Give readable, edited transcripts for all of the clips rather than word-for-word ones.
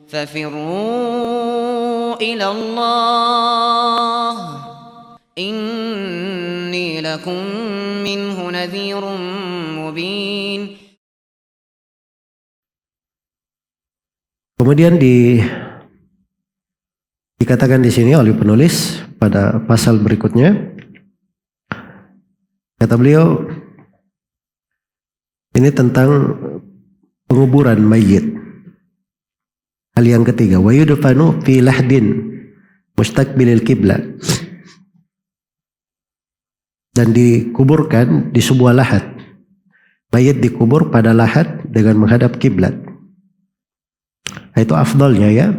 ففروا إلى الله إني لكم منه نذير مبين. Kemudian dikatakan di sini oleh penulis pada pasal berikutnya, kata beliau ini tentang penguburan mayit. Hal yang ketiga, wa yudfanu fi lahdin mustaqbilil qiblah, dan dikuburkan di sebuah lahat. Mayit dikubur pada lahat dengan menghadap kiblat. Itu afdalnya ya.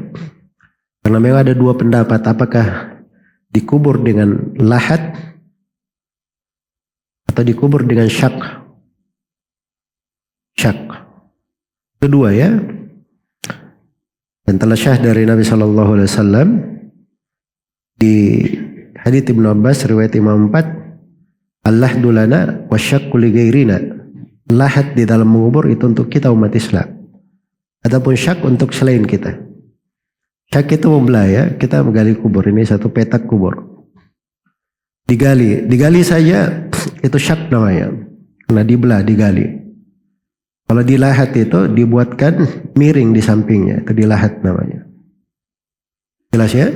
Karena memang ada dua pendapat, apakah dikubur dengan lahat atau dikubur dengan syak. Kedua ya. Dan telah syah dari Nabi SAW di hadits Ibnu Abbas riwayat Imam 4, al-lahdu lana wasyakku li ghairina. Lahat di dalam mengubur itu untuk kita umat Islam. Adapun syak untuk selain kita. Syak itu membelah ya, kita menggali kubur, ini satu petak kubur. Digali saja itu syak namanya. Karena dibelah, digali. Kalau dilahat itu dibuatkan miring di sampingnya, itu dilahat namanya. Jelas ya?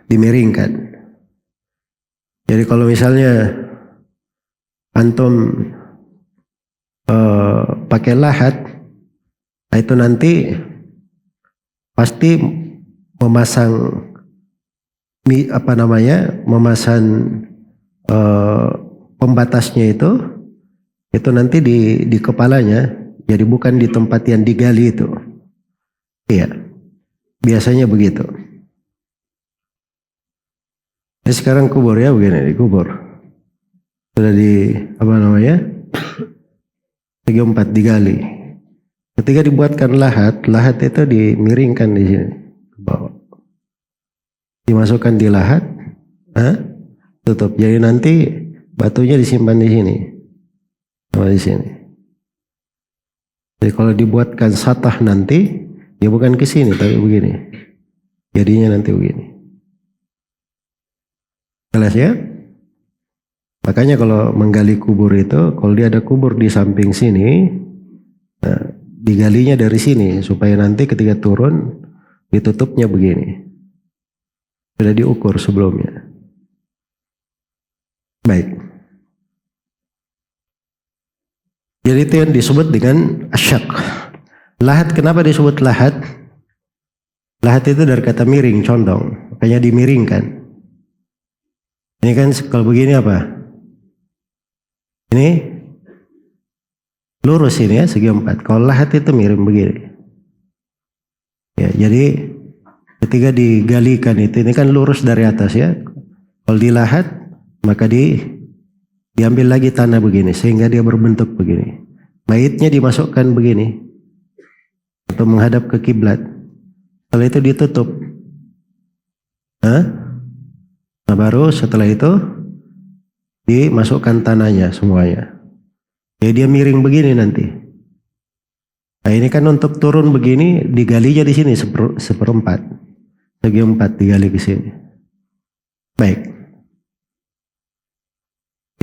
Dimiringkan. Jadi kalau misalnya antum pakai lahat, itu nanti pasti memasang memasang pembatasnya itu nanti di kepalanya, jadi bukan di tempat yang digali itu. Iya, biasanya begitu. Nah, sekarang kubur ya begini, dikubur sudah segi 4 digali. Ketika dibuatkan lahat itu dimiringkan di sini ke bawah. Dimasukkan di lahat, tutup. Jadi nanti batunya disimpan di sini. Sama di sini. Jadi kalau dibuatkan satah nanti, dia bukan ke sini tapi begini. Jadinya nanti begini. Jelas ya? Makanya kalau menggali kubur itu, kalau dia ada kubur di samping sini, digalinya dari sini supaya nanti ketika turun ditutupnya begini. Sudah diukur sebelumnya. Baik. Jadi itu yang disebut dengan asyak. Lahat, kenapa disebut lahat? Lahat itu dari kata miring, condong. Makanya dimiringkan. Ini kan kalau begini apa? Ini lurus ini ya, segi 4. Kalau lahat itu miring begini. Ya, jadi ketika digalikan itu, ini kan lurus dari atas ya. Kalau dilahat, maka diambil lagi tanah begini sehingga dia berbentuk begini. Mayitnya dimasukkan begini untuk menghadap ke kiblat. Setelah itu ditutup. Nah, baru setelah itu dimasukkan tanahnya semuanya. Jadi dia miring begini nanti. Nah ini kan untuk turun begini, digalinya di sini seperempat. Segi 4 digali ke sini. Baik.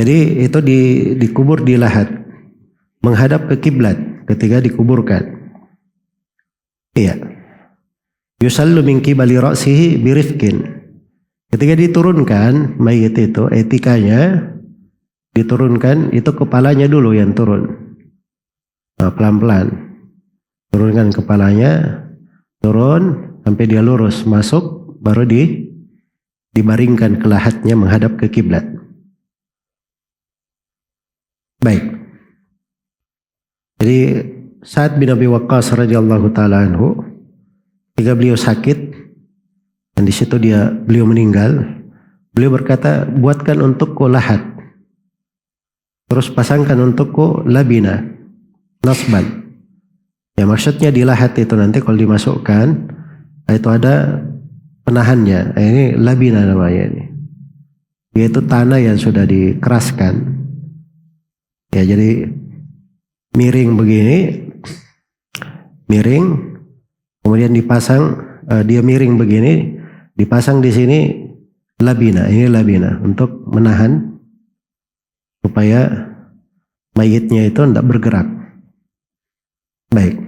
Jadi itu dikubur di lahat. Menghadap ke kiblat ketika dikuburkan. Iya. Yusallu min qibali ra'sihi birifqin. Ketika diturunkan mayit itu, etikanya diturunkan itu kepalanya dulu yang turun. Nah, pelan-pelan turunkan kepalanya, turun sampai dia lurus masuk, baru dibaringkan ke lahatnya menghadap ke kiblat. Baik. Jadi Sa'ad bin Abi Waqqas radhiyallahu taala anhu, ketika beliau sakit dan di situ beliau meninggal, beliau berkata, buatkan untukku lahat. Terus pasangkan untukku labina, nasban. Ya maksudnya di lahat itu nanti kalau dimasukkan, itu ada penahannya. Ini labina namanya ini. Yaitu tanah yang sudah dikeraskan. Ya jadi miring begini, miring. Kemudian dipasang, dia miring begini, dipasang di sini labina. Ini labina untuk menahan supaya mayitnya itu tidak bergerak. Baik.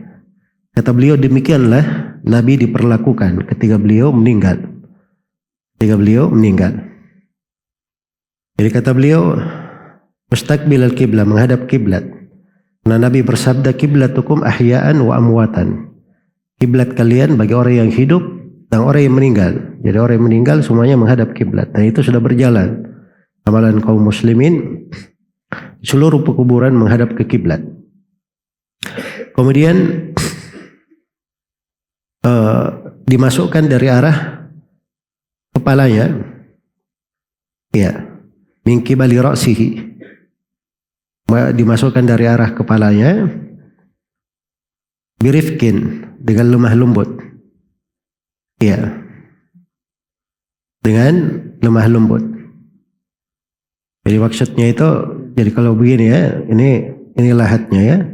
Kata beliau, demikianlah Nabi diperlakukan ketika beliau meninggal. Jadi kata beliau, mustaqbil al-qiblah, menghadap kiblat. Karena Nabi bersabda, kiblatukum ahya'an wa amwatan. Kiblat kalian bagi orang yang hidup dan orang yang meninggal. Jadi orang yang meninggal semuanya menghadap kiblat. Dan itu sudah berjalan. Amalan kaum muslimin, seluruh pekuburan menghadap ke kiblat. Kemudian dimasukkan dari arah kepalanya, ya, min qibali ra'sihi, dimasukkan dari arah kepalanya, birifkin, dengan lemah lembut, ya, dengan lemah lembut. Jadi maksudnya itu, jadi kalau begini ya, ini lahatnya ya,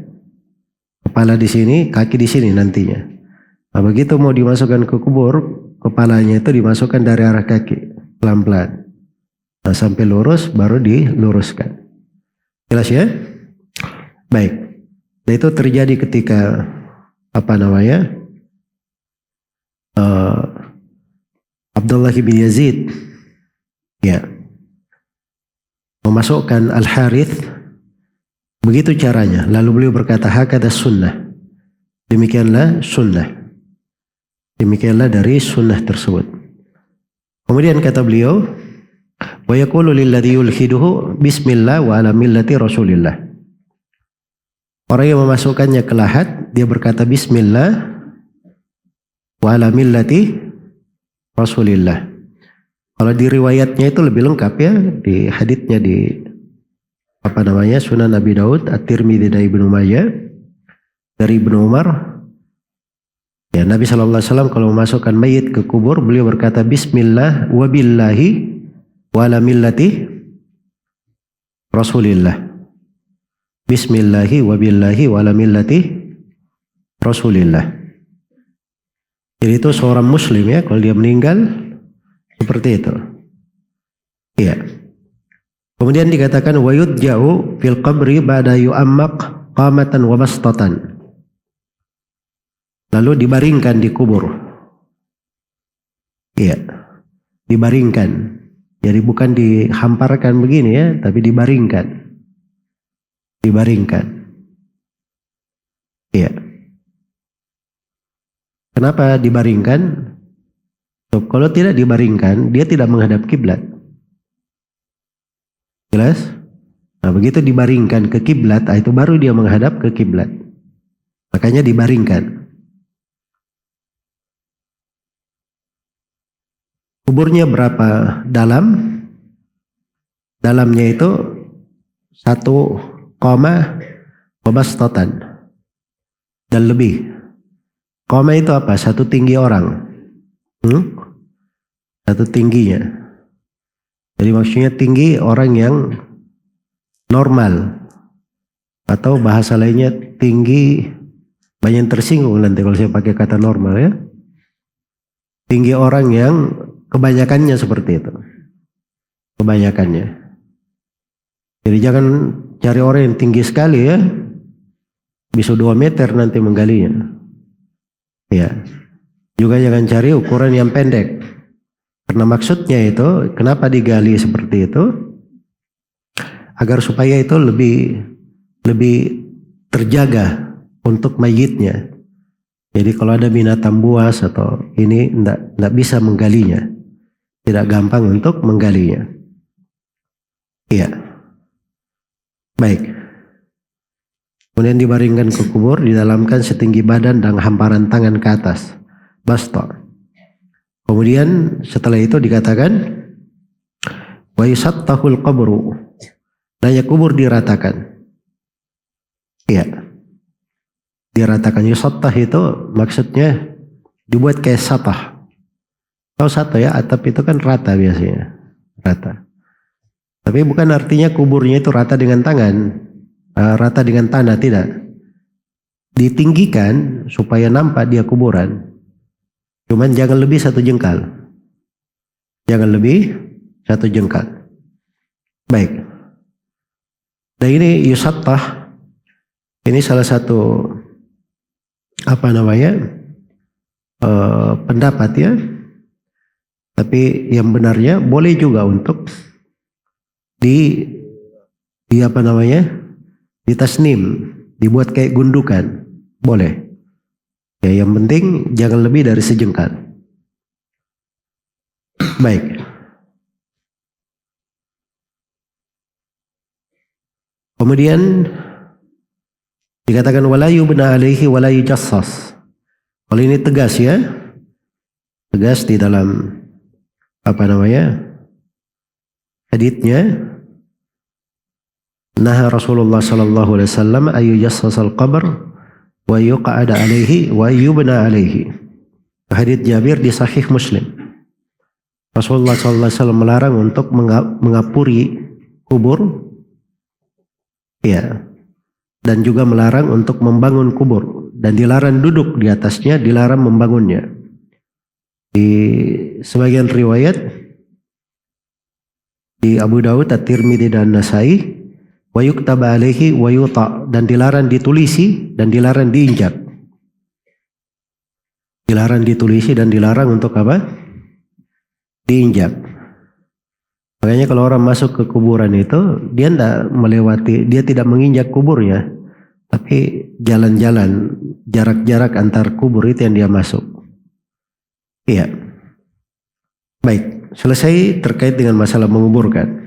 kepala di sini, kaki di sini nantinya. Nah, begitu mau dimasukkan ke kubur, kepalanya itu dimasukkan dari arah kaki, pelan-pelan. Nah, sampai lurus, baru diluruskan. Jelas ya? Baik. Dan itu terjadi ketika Abdullah bin Yazid, ya, memasukkan Al-Harith. Begitu caranya. Lalu beliau berkata, hakada sunnah. Demikianlah sunnah. Demikianlah dari sunnah tersebut. Kemudian kata beliau, wa yaqulu lilladzi yulhiduhu bismillah wa ala millati Rasulillah. Orang yang memasukkannya ke lahat, dia berkata bismillah wa ala millati Rasulillah. Kalau di riwayatnya itu lebih lengkap ya, di haditsnya di Sunan Abi Daud, At-Tirmidzi dari Ibnu Majah, dari Ibnu Umar. Ya, Nabi SAW kalau memasukkan mayit ke kubur, beliau berkata bismillah wa billahi wa ala millati Rasulillah. Bismillahi wa billahi wa ala millati Rasulillah. Jadi itu seorang muslim ya, kalau dia meninggal seperti itu. Iya. Kemudian dikatakan wa yudja'u fil qabri ba'da yu'ammaq qamatan wa bastatan. Lalu dibaringkan di kubur. Iya, dibaringkan. Jadi bukan dihamparkan begini ya, tapi dibaringkan. Dibaringkan. Iya. Kenapa dibaringkan? So, kalau tidak dibaringkan, dia tidak menghadap kiblat. Jelas? Nah, begitu dibaringkan ke kiblat, itu baru dia menghadap ke kiblat. Makanya dibaringkan. Kuburnya berapa dalam? Dalamnya itu 1,15 dan lebih. Koma itu apa? Satu tinggi orang. Satu tingginya. Jadi maksudnya tinggi orang yang normal. Atau bahasa lainnya tinggi, banyak tersinggung nanti kalau saya pakai kata normal ya. Tinggi orang yang kebanyakannya seperti itu. Kebanyakannya. Jadi jangan cari orang yang tinggi sekali ya. Bisa 2 meter nanti menggalinya. Ya. Juga jangan cari ukuran yang pendek. Karena maksudnya itu, kenapa digali seperti itu? Agar supaya itu lebih terjaga untuk mayitnya. Jadi kalau ada binatang buas atau ini tidak bisa menggalinya. Tidak gampang untuk menggalinya. Iya. Baik. Kemudian dibaringkan ke kubur, didalamkan setinggi badan dan hamparan tangan ke atas. Basta. Kemudian setelah itu dikatakan wa yusattahul qabru. Dan kubur diratakan. Iya. Diratakan. Yusattah itu maksudnya dibuat kayak satah. Tahu satu ya, atap itu kan rata biasanya. Rata. Tapi bukan artinya kuburnya itu rata dengan tangan. Rata dengan tanah, tidak. Ditinggikan supaya nampak dia kuburan. Cuman jangan lebih 1 jengkal. Jangan lebih 1 jengkal. Baik. Dan ini yusattah, ini salah satu pendapat ya. Tapi yang benarnya boleh juga untuk ditasnim, dibuat kayak gundukan, boleh. Ya, yang penting jangan lebih dari sejengkal. Baik. Kemudian dikatakan wala yubna alaihi wala yujassas. Kalau ini tegas ya. Tegas di dalam haditsnya. Naha Rasulullah sallallahu alaihi wasallam ayu jassasal qabr wa yuqa'ada alaihi wa yubna alaihi. Hadits Jabir di Sahih Muslim. Rasulullah sallallahu alaihi wasallam melarang untuk mengapuri kubur, ya, dan juga melarang untuk membangun kubur, dan dilarang duduk di atasnya, dilarang membangunnya. Di sebagian riwayat di Abu Dawud, At-Tirmidzi dan Nasai, wa yuktaba alaihi wa yuta, dan dilarang ditulisi dan dilarang diinjak. Dilarang ditulisi dan dilarang untuk apa? Diinjak. Makanya kalau orang masuk ke kuburan itu, dia tidak menginjak kuburnya, tapi jalan-jalan, jarak-jarak antar kubur itu yang dia masuk. Iya. Baik, selesai terkait dengan masalah menguburkan.